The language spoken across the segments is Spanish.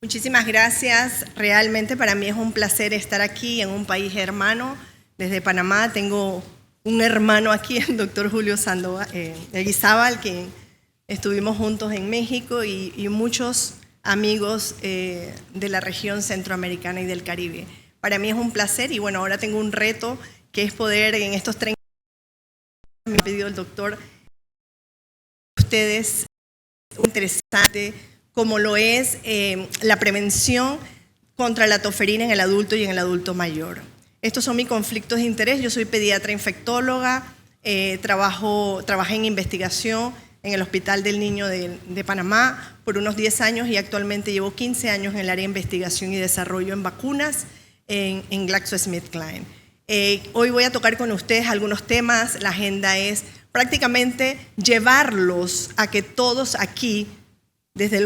Muchísimas gracias. Realmente para mí es un placer estar aquí en un país hermano. Desde Panamá tengo un hermano aquí, el doctor Julio Sandoval, Eguizábal, que estuvimos juntos en México y muchos amigos de la región centroamericana y del Caribe. Para mí es un placer y bueno, ahora tengo un reto que es poder en estos 30 me ha pedido el doctor ustedes interesante como lo es la prevención contra la toferina en el adulto y en el adulto mayor. Estos son mis conflictos de interés. Yo soy pediatra infectóloga, trabajé en investigación en el Hospital del Niño de Panamá por unos 10 años y actualmente llevo 15 años en el área de investigación y desarrollo en vacunas en GlaxoSmithKline. Hoy voy a tocar con ustedes algunos temas. La agenda es prácticamente llevarlos a que todos aquí, desde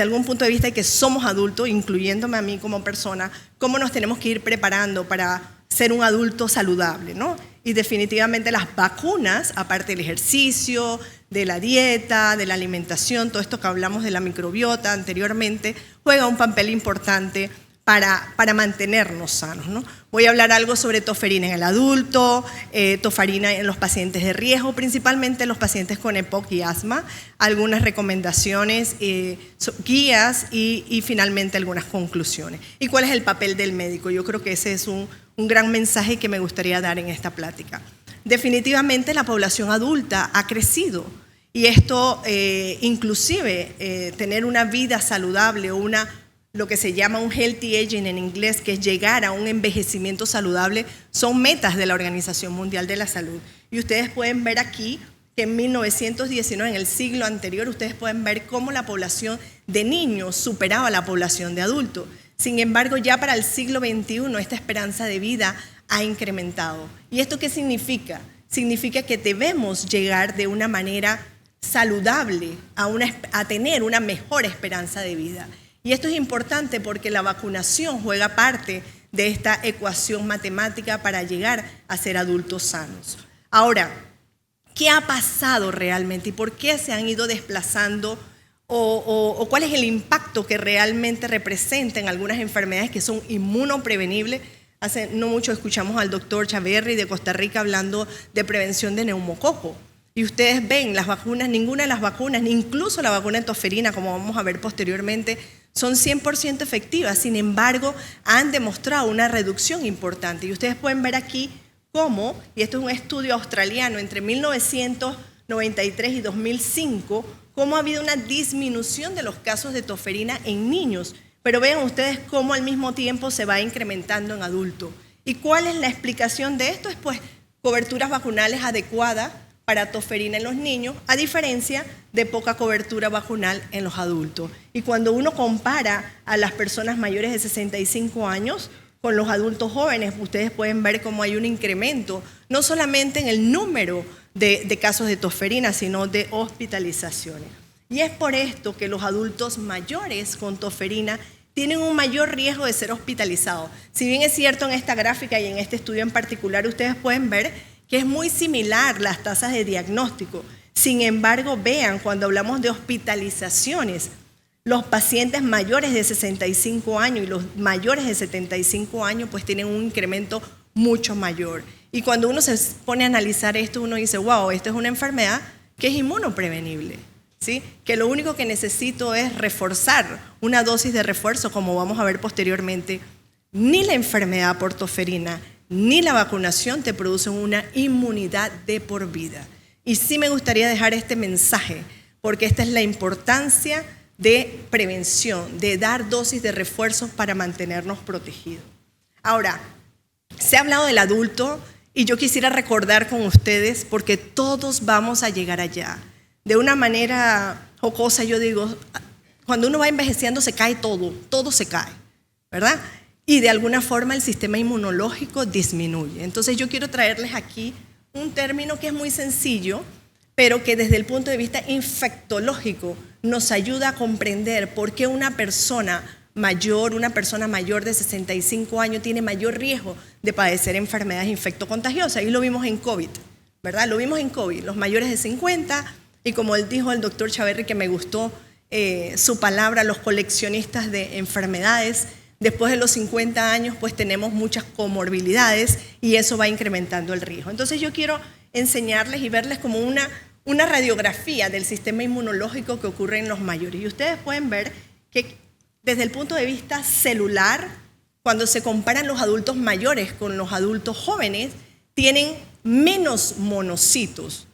algún punto de vista de que somos adultos, incluyéndome a mí como persona, cómo nos tenemos que ir preparando para ser un adulto saludable, ¿no? Y definitivamente las vacunas, aparte del ejercicio, de la dieta, de la alimentación, todo esto que hablamos de la microbiota anteriormente, juega un papel importante para mantenernos sanos, ¿no? Voy a hablar algo sobre toferina en el adulto, toferina en los pacientes de riesgo, principalmente los pacientes con EPOC y asma, algunas recomendaciones, guías y finalmente algunas conclusiones. ¿Y cuál es el papel del médico? Yo creo que ese es un gran mensaje que me gustaría dar en esta plática. Definitivamente la población adulta ha crecido y esto inclusive tener una vida saludable o lo que se llama un healthy aging en inglés, que es llegar a un envejecimiento saludable, son metas de la Organización Mundial de la Salud. Y ustedes pueden ver aquí que en 1919, en el siglo anterior, ustedes pueden ver cómo la población de niños superaba la población de adultos. Sin embargo, ya para el siglo XXI, esta esperanza de vida ha incrementado. ¿Y esto qué significa? Significa que debemos llegar de una manera saludable a tener una mejor esperanza de vida. Y esto es importante porque la vacunación juega parte de esta ecuación matemática para llegar a ser adultos sanos. Ahora, ¿qué ha pasado realmente y por qué se han ido desplazando o cuál es el impacto que realmente representan algunas enfermedades que son inmunoprevenibles? Hace no mucho escuchamos al doctor Chaverri de Costa Rica hablando de prevención de neumococo. Y ustedes ven las vacunas, ninguna de las vacunas, ni incluso la vacuna de toferina, como vamos a ver posteriormente, son 100% efectivas. Sin embargo, han demostrado una reducción importante. Y ustedes pueden ver aquí cómo, y esto es un estudio australiano, entre 1993 y 2005, cómo ha habido una disminución de los casos de toferina en niños. Pero vean ustedes cómo al mismo tiempo se va incrementando en adultos. ¿Y cuál es la explicación de esto? Es pues coberturas vacunales adecuadas para toferina en los niños, a diferencia de poca cobertura vacunal en los adultos. Y cuando uno compara a las personas mayores de 65 años con los adultos jóvenes, ustedes pueden ver cómo hay un incremento, no solamente en el número de casos de toferina, sino de hospitalizaciones. Y es por esto que los adultos mayores con toferina tienen un mayor riesgo de ser hospitalizados. Si bien es cierto en esta gráfica y en este estudio en particular, ustedes pueden ver que es muy similar las tasas de diagnóstico. Sin embargo, vean, cuando hablamos de hospitalizaciones, los pacientes mayores de 65 años y los mayores de 75 años pues tienen un incremento mucho mayor. Y cuando uno se pone a analizar esto, uno dice, wow, esta es una enfermedad que es inmunoprevenible, ¿sí? Que lo único que necesito es reforzar una dosis de refuerzo, como vamos a ver posteriormente. Ni la enfermedad por toferina ni la vacunación te producen una inmunidad de por vida. Y sí me gustaría dejar este mensaje, porque esta es la importancia de prevención, de dar dosis de refuerzos para mantenernos protegidos. Ahora, se ha hablado del adulto y yo quisiera recordar con ustedes, porque todos vamos a llegar allá. De una manera jocosa, yo digo, cuando uno va envejeciendo se cae todo se cae, ¿verdad? Y de alguna forma el sistema inmunológico disminuye. Entonces yo quiero traerles aquí un término que es muy sencillo, pero que desde el punto de vista infectológico nos ayuda a comprender por qué una persona mayor de 65 años tiene mayor riesgo de padecer enfermedades infectocontagiosas. Y lo vimos en COVID, ¿verdad? Lo vimos en COVID, los mayores de 50, y como él dijo el doctor Chaverri, que me gustó su palabra, los coleccionistas de enfermedades. Después de los 50 años, pues tenemos muchas comorbilidades y eso va incrementando el riesgo. Entonces yo quiero enseñarles y verles como una radiografía del sistema inmunológico que ocurre en los mayores. Y ustedes pueden ver que desde el punto de vista celular, cuando se comparan los adultos mayores con los adultos jóvenes, tienen menos monocitos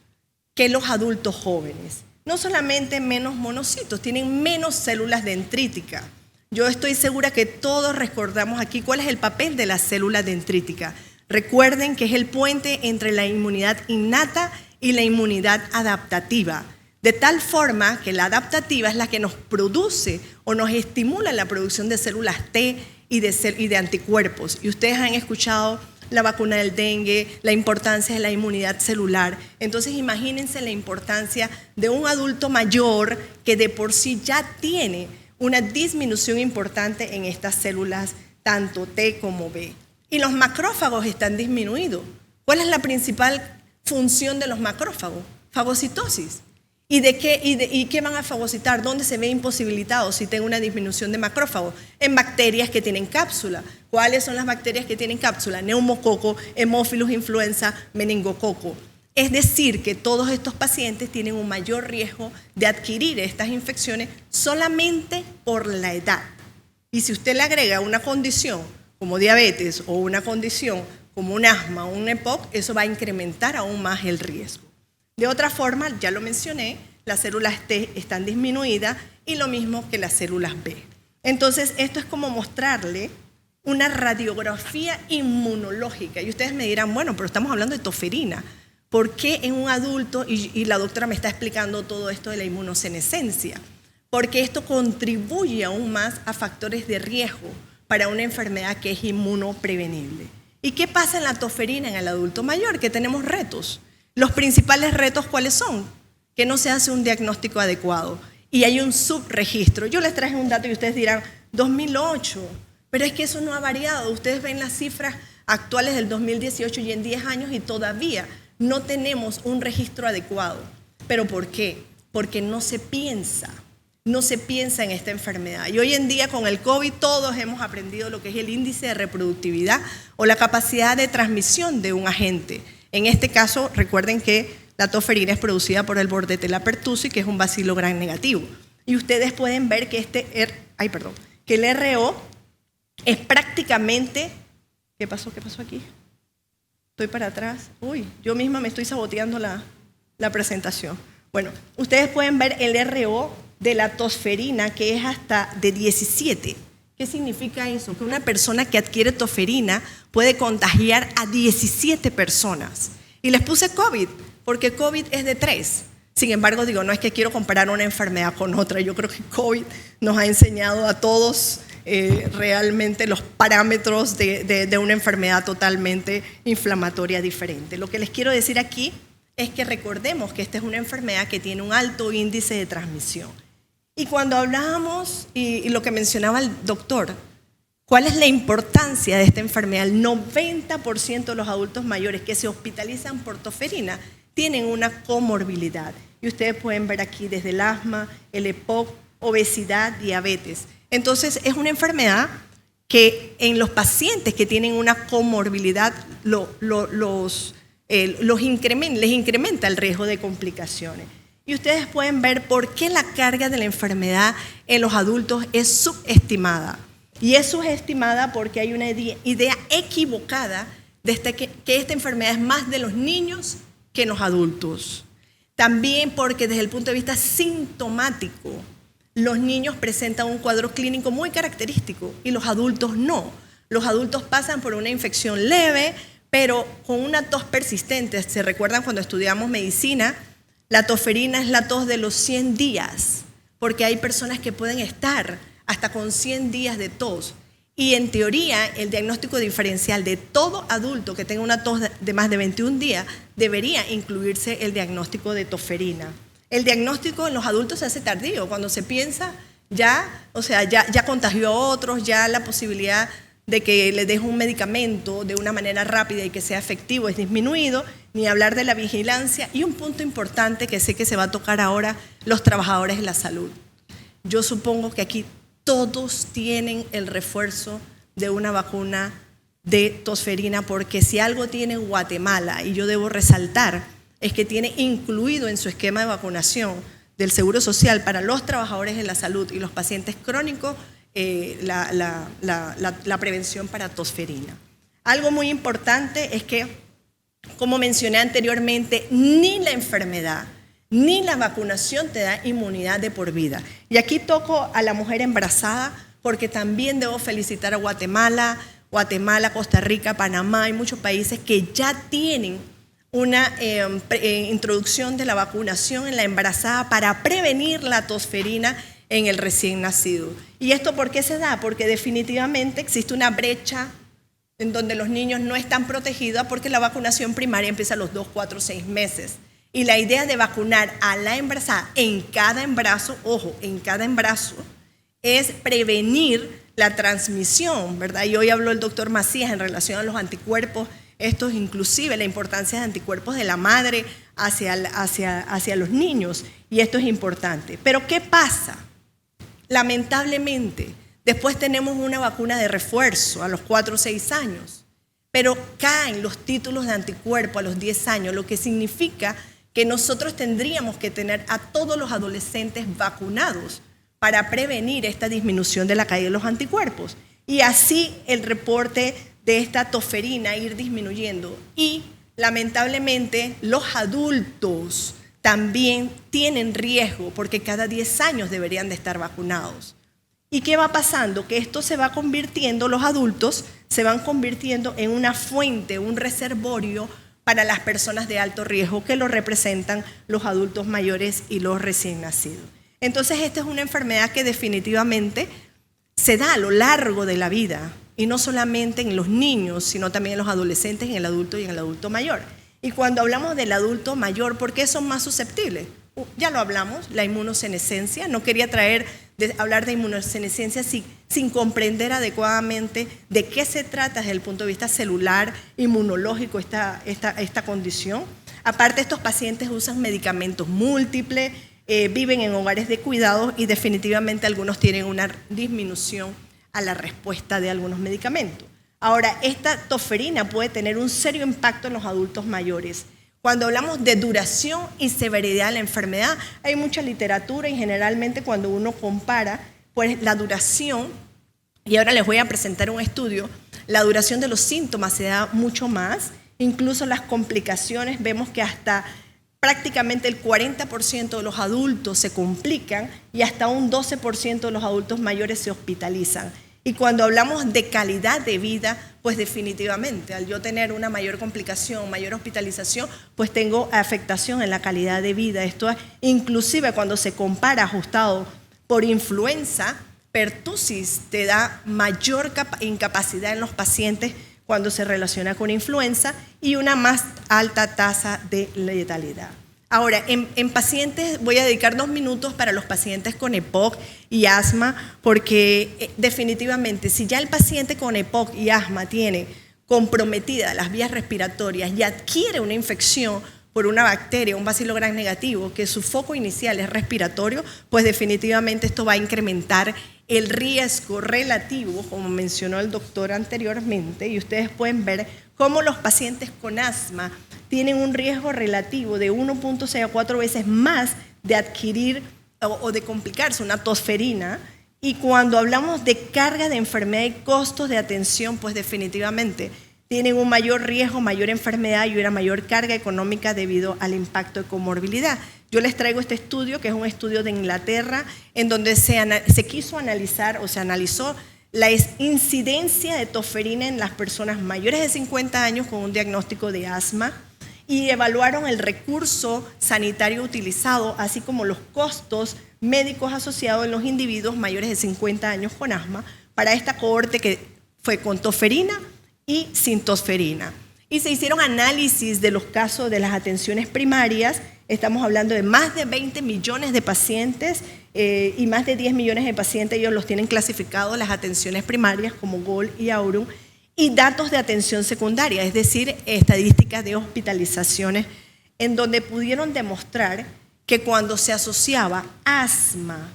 que los adultos jóvenes. No solamente menos monocitos, tienen menos células dendríticas. Yo estoy segura que todos recordamos aquí cuál es el papel de la célula dendrítica. Recuerden que es el puente entre la inmunidad innata y la inmunidad adaptativa. De tal forma que la adaptativa es la que nos produce o nos estimula la producción de células T y de anticuerpos. Y ustedes han escuchado la vacuna del dengue, la importancia de la inmunidad celular. Entonces imagínense la importancia de un adulto mayor que de por sí ya tiene una disminución importante en estas células, tanto T como B. Y los macrófagos están disminuidos. ¿Cuál es la principal función de los macrófagos? Fagocitosis. ¿Y qué van a fagocitar? ¿Dónde se ve imposibilitado si tengo una disminución de macrófagos? En bacterias que tienen cápsula. ¿Cuáles son las bacterias que tienen cápsula? Neumococo, Haemophilus influenza, meningococo. Es decir, que todos estos pacientes tienen un mayor riesgo de adquirir estas infecciones solamente por la edad. Y si usted le agrega una condición como diabetes o una condición como un asma o un EPOC, eso va a incrementar aún más el riesgo. De otra forma, ya lo mencioné, las células T están disminuidas y lo mismo que las células B. Entonces, esto es como mostrarle una radiografía inmunológica. Y ustedes me dirán, bueno, pero estamos hablando de toferina. ¿Por qué en un adulto? Y la doctora me está explicando todo esto de la inmunosenescencia. Porque esto contribuye aún más a factores de riesgo para una enfermedad que es inmunoprevenible. ¿Y qué pasa en la toferina en el adulto mayor? Que tenemos retos. Los principales retos, ¿cuáles son? Que no se hace un diagnóstico adecuado y hay un subregistro. Yo les traje un dato y ustedes dirán, 2008, pero es que eso no ha variado. Ustedes ven las cifras actuales del 2018 y en 10 años y todavía no tenemos un registro adecuado. ¿Pero por qué? Porque no se piensa en esta enfermedad. Y hoy en día con el COVID todos hemos aprendido lo que es el índice de reproductividad o la capacidad de transmisión de un agente. En este caso, recuerden que la toferina es producida por el Bordetella pertussis, que es un bacilo gram negativo. Y ustedes pueden ver que que el RO es prácticamente... ¿Qué pasó aquí? Estoy para atrás. Uy, yo misma me estoy saboteando la presentación. Bueno, ustedes pueden ver el RO de la toferina, que es hasta de 17. ¿Qué significa eso? Que una persona que adquiere toferina puede contagiar a 17 personas. Y les puse COVID, porque COVID es de 3. Sin embargo, digo, no es que quiero comparar una enfermedad con otra. Yo creo que COVID nos ha enseñado a todos realmente los parámetros de una enfermedad totalmente inflamatoria diferente. Lo que les quiero decir aquí es que recordemos que esta es una enfermedad que tiene un alto índice de transmisión. Y cuando hablábamos, y lo que mencionaba el doctor, ¿cuál es la importancia de esta enfermedad? El 90% de los adultos mayores que se hospitalizan por toferina tienen una comorbilidad. Y ustedes pueden ver aquí desde el asma, el EPOC, obesidad, diabetes. Entonces, es una enfermedad que en los pacientes que tienen una comorbilidad les incrementa el riesgo de complicaciones. Y ustedes pueden ver por qué la carga de la enfermedad en los adultos es subestimada. Y es subestimada porque hay una idea equivocada de que esta enfermedad es más de los niños que en los adultos. También porque desde el punto de vista sintomático, los niños presentan un cuadro clínico muy característico y los adultos no. Los adultos pasan por una infección leve, pero con una tos persistente. ¿Se recuerdan cuando estudiamos medicina? La toferina es la tos de los 100 días, porque hay personas que pueden estar hasta con 100 días de tos. Y en teoría, el diagnóstico diferencial de todo adulto que tenga una tos de más de 21 días debería incluirse el diagnóstico de toferina. El diagnóstico en los adultos se hace tardío, cuando se piensa ya contagió a otros, ya la posibilidad de que le deje un medicamento de una manera rápida y que sea efectivo es disminuido, ni hablar de la vigilancia. Y un punto importante que sé que se va a tocar ahora, los trabajadores de la salud. yo supongo que aquí todos tienen el refuerzo de una vacuna de tosferina, porque si algo tiene Guatemala, y yo debo resaltar, es que tiene incluido en su esquema de vacunación del Seguro Social para los trabajadores de la salud y los pacientes crónicos la prevención para tosferina. Algo muy importante es que, como mencioné anteriormente, ni la enfermedad ni la vacunación te da inmunidad de por vida. Y aquí toco a la mujer embarazada, porque también debo felicitar a Guatemala, Costa Rica, Panamá y muchos países que ya tienen una introducción de la vacunación en la embarazada para prevenir la tosferina en el recién nacido. ¿Y esto por qué se da? Porque definitivamente existe una brecha en donde los niños no están protegidos, porque la vacunación primaria empieza a los 2, 4, 6 meses. Y la idea de vacunar a la embarazada en cada embarazo, ojo, en cada embarazo, es prevenir la transmisión, ¿verdad? Y hoy habló el doctor Macías en relación a los anticuerpos, estos inclusive la importancia de anticuerpos de la madre hacia los niños, y esto es importante. Pero ¿qué pasa? Lamentablemente, después tenemos una vacuna de refuerzo a los 4 o 6 años, pero caen los títulos de anticuerpo a los 10 años, lo que significa que nosotros tendríamos que tener a todos los adolescentes vacunados para prevenir esta disminución de la caída de los anticuerpos. Y así el reporte de esta tosferina ir disminuyendo. Y lamentablemente los adultos también tienen riesgo, porque cada 10 años deberían de estar vacunados. ¿Y qué va pasando? Que esto se va convirtiendo, los adultos se van convirtiendo en una fuente, un reservorio para las personas de alto riesgo, que lo representan los adultos mayores y los recién nacidos. Entonces, esta es una enfermedad que definitivamente se da a lo largo de la vida, y no solamente en los niños, sino también en los adolescentes, en el adulto y en el adulto mayor. Y cuando hablamos del adulto mayor, ¿por qué son más susceptibles? Ya lo hablamos, la inmunosenescencia. No quería hablar de inmunosenescencia sin comprender adecuadamente de qué se trata desde el punto de vista celular, inmunológico, esta condición. Aparte, estos pacientes usan medicamentos múltiples, viven en hogares de cuidados, y definitivamente algunos tienen una disminución a la respuesta de algunos medicamentos. Ahora, esta tosferina puede tener un serio impacto en los adultos mayores. Cuando hablamos de duración y severidad de la enfermedad, hay mucha literatura, y generalmente cuando uno compara pues, la duración, y ahora les voy a presentar un estudio, la duración de los síntomas se da mucho más, incluso las complicaciones, vemos que hasta prácticamente el 40% de los adultos se complican y hasta un 12% de los adultos mayores se hospitalizan. Y cuando hablamos de calidad de vida, pues definitivamente, al yo tener una mayor complicación, mayor hospitalización, pues tengo afectación en la calidad de vida. Esto es, inclusive cuando se compara ajustado por influenza, pertussis te da mayor incapacidad en los pacientes cuando se relaciona con influenza, y una más alta tasa de letalidad. Ahora, en pacientes, voy a dedicar 2 minutos para los pacientes con EPOC y asma, porque definitivamente si ya el paciente con EPOC y asma tiene comprometidas las vías respiratorias y adquiere una infección por una bacteria, un bacilo gram negativo, que su foco inicial es respiratorio, pues definitivamente esto va a incrementar el riesgo relativo, como mencionó el doctor anteriormente, y ustedes pueden ver cómo los pacientes con asma tienen un riesgo relativo de 1.6 a 4 veces más de adquirir o de complicarse una tosferina. Y cuando hablamos de carga de enfermedad y costos de atención, pues definitivamente tienen un mayor riesgo, mayor enfermedad y una mayor carga económica debido al impacto de comorbilidad. Yo les traigo este estudio, que es un estudio de Inglaterra, en donde se quiso analizar, o se analizó la incidencia de tosferina en las personas mayores de 50 años con un diagnóstico de asma, y evaluaron el recurso sanitario utilizado, así como los costos médicos asociados en los individuos mayores de 50 años con asma para esta cohorte que fue con tosferina y sin tosferina. Y se hicieron análisis de los casos de las atenciones primarias. Estamos hablando de más de 20 millones de pacientes y más de 10 millones de pacientes. Ellos los tienen clasificados las atenciones primarias como GOL y AURUM, y datos de atención secundaria, es decir, estadísticas de hospitalizaciones, en donde pudieron demostrar que cuando se asociaba asma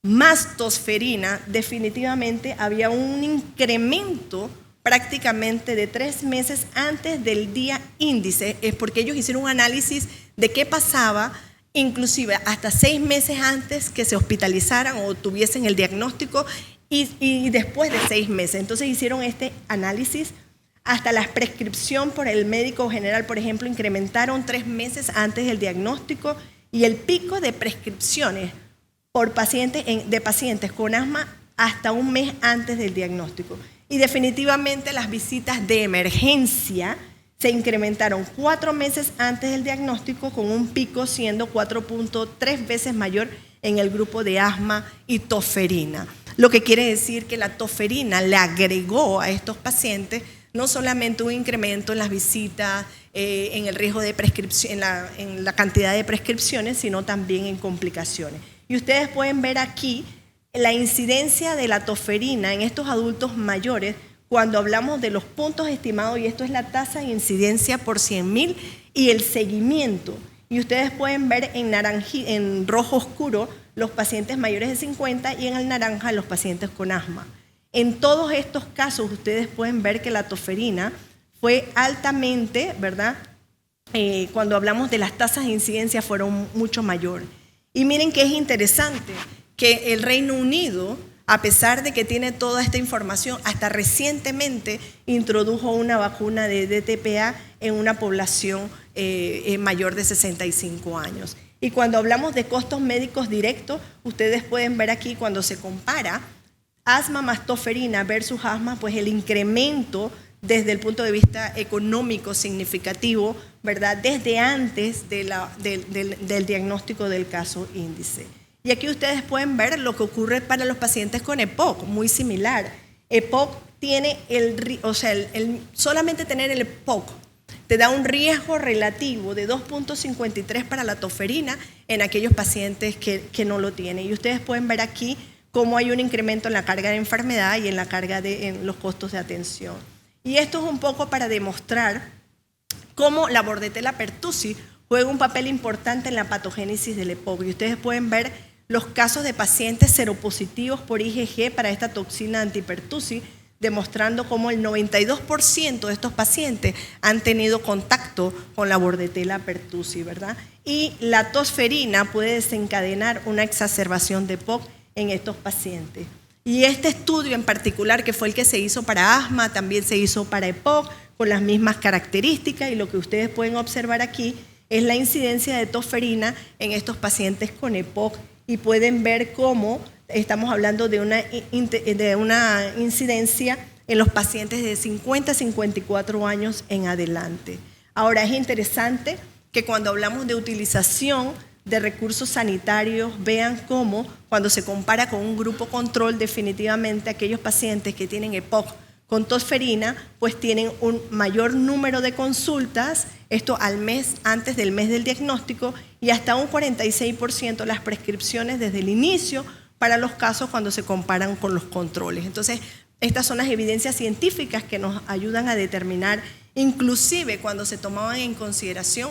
más tosferina, definitivamente había un incremento prácticamente de 3 meses antes del día índice, es porque ellos hicieron un análisis de qué pasaba, inclusive hasta 6 meses antes que se hospitalizaran o tuviesen el diagnóstico y después de 6 meses. Entonces hicieron este análisis. Hasta la prescripción por el médico general, por ejemplo, incrementaron 3 meses antes del diagnóstico y el pico de prescripciones de pacientes con asma hasta 1 mes antes del diagnóstico. Y definitivamente las visitas de emergencia se incrementaron 4 meses antes del diagnóstico, con un pico siendo 4.3 veces mayor en el grupo de asma y tosferina. Lo que quiere decir que la tosferina le agregó a estos pacientes no solamente un incremento en las visitas, en el riesgo de prescripción, en la cantidad de prescripciones, sino también en complicaciones. Y ustedes pueden ver aquí la incidencia de la tosferina en estos adultos mayores cuando hablamos de los puntos estimados, y esto es la tasa de incidencia por 100.000 y el seguimiento. Y ustedes pueden ver en rojo oscuro los pacientes mayores de 50 y en el naranja los pacientes con asma. En todos estos casos ustedes pueden ver que la tosferina fue altamente, ¿verdad? Cuando hablamos de las tasas de incidencia fueron mucho mayores. Y miren que es interesante que el Reino Unido, a pesar de que tiene toda esta información, hasta recientemente introdujo una vacuna de DTPA en una población mayor de 65 años. Y cuando hablamos de costos médicos directos, ustedes pueden ver aquí cuando se compara asma más tosferina versus asma, pues el incremento desde el punto de vista económico significativo, ¿verdad? Desde antes del diagnóstico del caso índice. Y aquí ustedes pueden ver lo que ocurre para los pacientes con EPOC, muy similar. EPOC tiene solamente tener el EPOC te da un riesgo relativo de 2.53 para la tosferina en aquellos pacientes que no lo tienen. Y ustedes pueden ver aquí cómo hay un incremento en la carga de enfermedad y en la carga en los costos de atención. Y esto es un poco para demostrar cómo la Bordetella pertussis juega un papel importante en la patogénesis del EPOC. Y ustedes pueden ver los casos de pacientes seropositivos por IgG para esta toxina antipertussis, demostrando cómo el 92% de estos pacientes han tenido contacto con la Bordetella pertussis, ¿verdad? Y la tosferina puede desencadenar una exacerbación de EPOC en estos pacientes. Y este estudio en particular, que fue el que se hizo para asma, también se hizo para EPOC, con las mismas características, y lo que ustedes pueden observar aquí es la incidencia de tosferina en estos pacientes con EPOC, y pueden ver cómo estamos hablando de una incidencia en los pacientes de 50 a 54 años en adelante. Ahora, es interesante que cuando hablamos de utilización de recursos sanitarios, vean cómo cuando se compara con un grupo control, definitivamente aquellos pacientes que tienen EPOC con tosferina, pues tienen un mayor número de consultas, esto al mes, antes del mes del diagnóstico, y hasta un 46% las prescripciones desde el inicio para los casos cuando se comparan con los controles. Entonces, estas son las evidencias científicas que nos ayudan a determinar, inclusive cuando se tomaban en consideración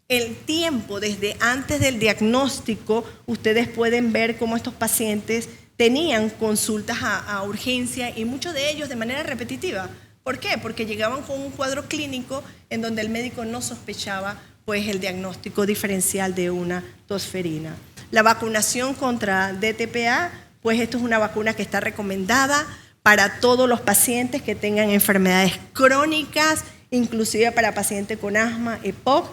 el tiempo desde antes del diagnóstico, ustedes pueden ver cómo estos pacientes tenían consultas a urgencia y muchos de ellos de manera repetitiva. ¿Por qué? Porque llegaban con un cuadro clínico en donde el médico no sospechaba pues, el diagnóstico diferencial de una tosferina. La vacunación contra DTPA, pues esto es una vacuna que está recomendada para todos los pacientes que tengan enfermedades crónicas, inclusive para pacientes con asma, EPOC.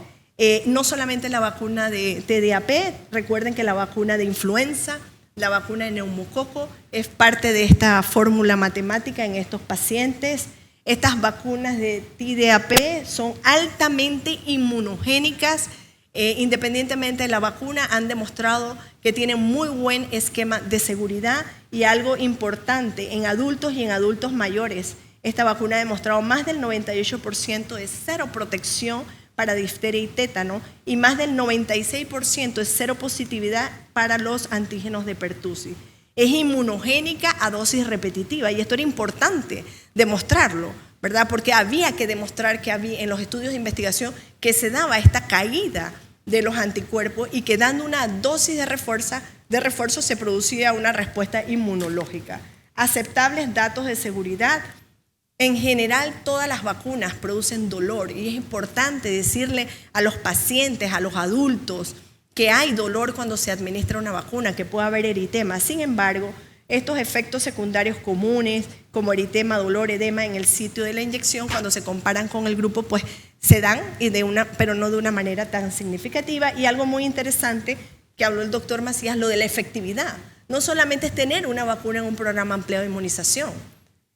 No solamente la vacuna de TDAP, recuerden que la vacuna de influenza, la vacuna de neumococo es parte de esta fórmula matemática en estos pacientes. Estas vacunas de TDAP son altamente inmunogénicas, independientemente de la vacuna, han demostrado que tienen muy buen esquema de seguridad y algo importante en adultos y en adultos mayores. Esta vacuna ha demostrado más del 98% de cero protección para difteria y tétano y más del 96% de cero positividad para los antígenos de pertussis. Es inmunogénica a dosis repetitiva y esto era importante demostrarlo, ¿verdad? Porque había que demostrar que había en los estudios de investigación que se daba esta caída de los anticuerpos y que dando una dosis de refuerzo de refuerzo se producía una respuesta inmunológica. Aceptables datos de seguridad. En general, todas las vacunas producen dolor y es importante decirle a los pacientes, a los adultos, que hay dolor cuando se administra una vacuna, que puede haber eritema. Sin embargo, estos efectos secundarios comunes, como eritema, dolor, edema en el sitio de la inyección, cuando se comparan con el grupo, pues se dan, pero no de una manera tan significativa. Y algo muy interesante que habló el doctor Macías, lo de la efectividad. No solamente es tener una vacuna en un programa ampliado de inmunización,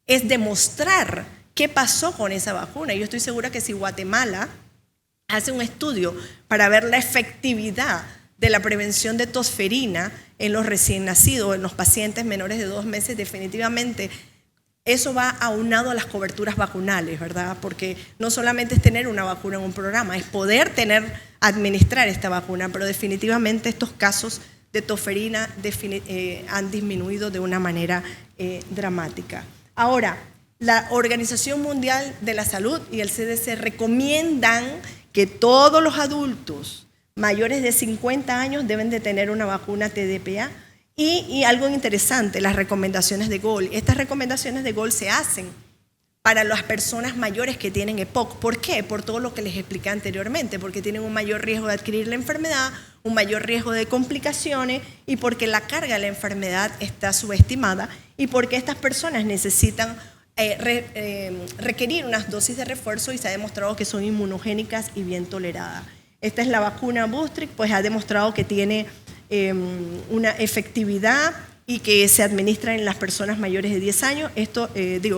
es demostrar qué pasó con esa vacuna. Yo estoy segura que si Guatemala hace un estudio para ver la efectividad de la prevención de tosferina en los recién nacidos, en los pacientes menores de 2 meses, definitivamente eso va aunado a las coberturas vacunales, ¿verdad? Porque no solamente es tener una vacuna en un programa, es poder administrar esta vacuna, pero definitivamente estos casos de tosferina han disminuido de una manera dramática. Ahora, la Organización Mundial de la Salud y el CDC recomiendan que todos los adultos mayores de 50 años deben de tener una vacuna TDPA. Y algo interesante, las recomendaciones de Gaul. Estas recomendaciones de Gaul se hacen para las personas mayores que tienen EPOC. ¿Por qué? Por todo lo que les expliqué anteriormente, porque tienen un mayor riesgo de adquirir la enfermedad, un mayor riesgo de complicaciones y porque la carga de la enfermedad está subestimada y porque estas personas necesitan requerir unas dosis de refuerzo y se ha demostrado que son inmunogénicas y bien toleradas. Esta es la vacuna Boostrix, pues ha demostrado que tiene una efectividad y que se administra en las personas mayores de 10 años,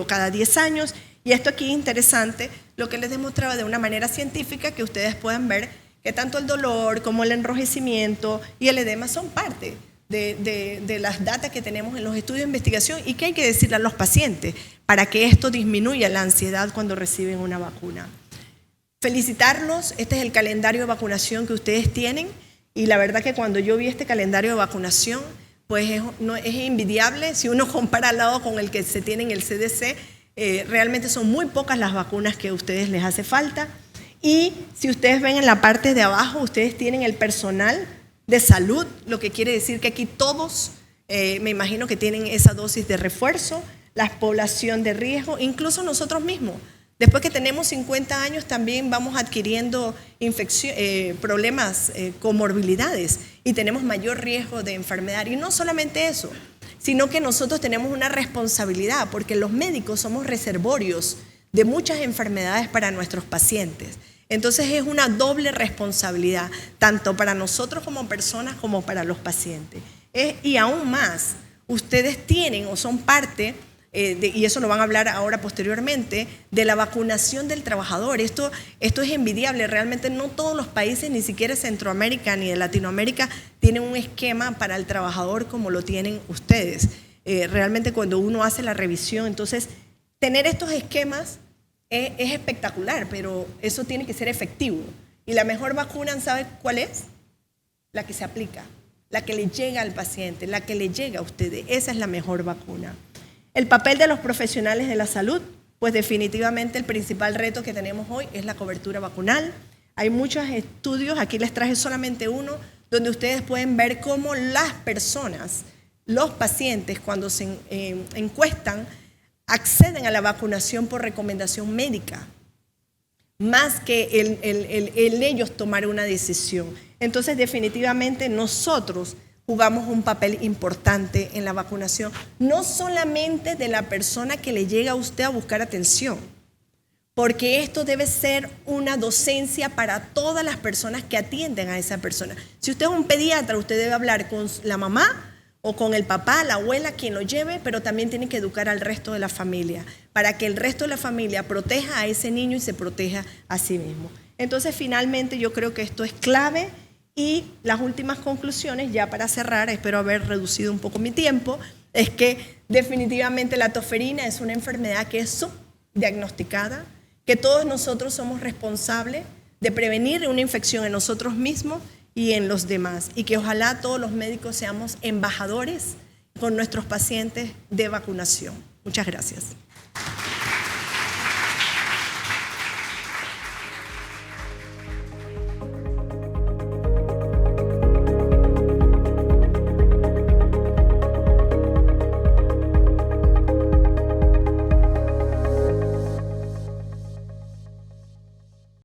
cada 10 años. Y esto aquí es interesante, lo que les demostraba de una manera científica, que ustedes puedan ver que tanto el dolor como el enrojecimiento y el edema son parte de las datas que tenemos en los estudios de investigación y que hay que decirle a los pacientes para que esto disminuya la ansiedad cuando reciben una vacuna. Felicitarlos, este es el calendario de vacunación que ustedes tienen y la verdad que cuando yo vi este calendario de vacunación, pues es envidiable si uno compara al lado con el que se tiene en el CDC, realmente son muy pocas las vacunas que a ustedes les hace falta y si ustedes ven en la parte de abajo, ustedes tienen el personal de salud, lo que quiere decir que aquí todos, me imagino que tienen esa dosis de refuerzo, la población de riesgo, incluso nosotros mismos. Después que tenemos 50 años también vamos adquiriendo problemas, comorbilidades y tenemos mayor riesgo de enfermedad. Y no solamente eso, sino que nosotros tenemos una responsabilidad porque los médicos somos reservorios de muchas enfermedades para nuestros pacientes. Entonces es una doble responsabilidad, tanto para nosotros como personas como para los pacientes. Y aún más, ustedes tienen o son parte y eso lo van a hablar ahora posteriormente, de la vacunación del trabajador. Esto es envidiable, realmente no todos los países, ni siquiera Centroamérica ni de Latinoamérica, tienen un esquema para el trabajador como lo tienen ustedes. Realmente cuando uno hace la revisión, entonces tener estos esquemas es espectacular, pero eso tiene que ser efectivo. Y la mejor vacuna, ¿sabe cuál es? La que se aplica, la que le llega al paciente, la que le llega a ustedes. Esa es la mejor vacuna. El papel de los profesionales de la salud, pues definitivamente el principal reto que tenemos hoy es la cobertura vacunal. Hay muchos estudios, aquí les traje solamente uno, donde ustedes pueden ver cómo las personas, los pacientes, cuando se encuestan, acceden a la vacunación por recomendación médica, más que el ellos tomar una decisión. Entonces, definitivamente nosotros jugamos un papel importante en la vacunación, no solamente de la persona que le llega a usted a buscar atención, porque esto debe ser una docencia para todas las personas que atienden a esa persona. Si usted es un pediatra, usted debe hablar con la mamá o con el papá, la abuela, quien lo lleve, pero también tiene que educar al resto de la familia, para que el resto de la familia proteja a ese niño y se proteja a sí mismo. Entonces, finalmente, yo creo que esto es clave. Y las últimas conclusiones, ya para cerrar, espero haber reducido un poco mi tiempo, es que definitivamente la tosferina es una enfermedad que es subdiagnosticada, que todos nosotros somos responsables de prevenir una infección en nosotros mismos y en los demás, y que ojalá todos los médicos seamos embajadores con nuestros pacientes de vacunación. Muchas gracias.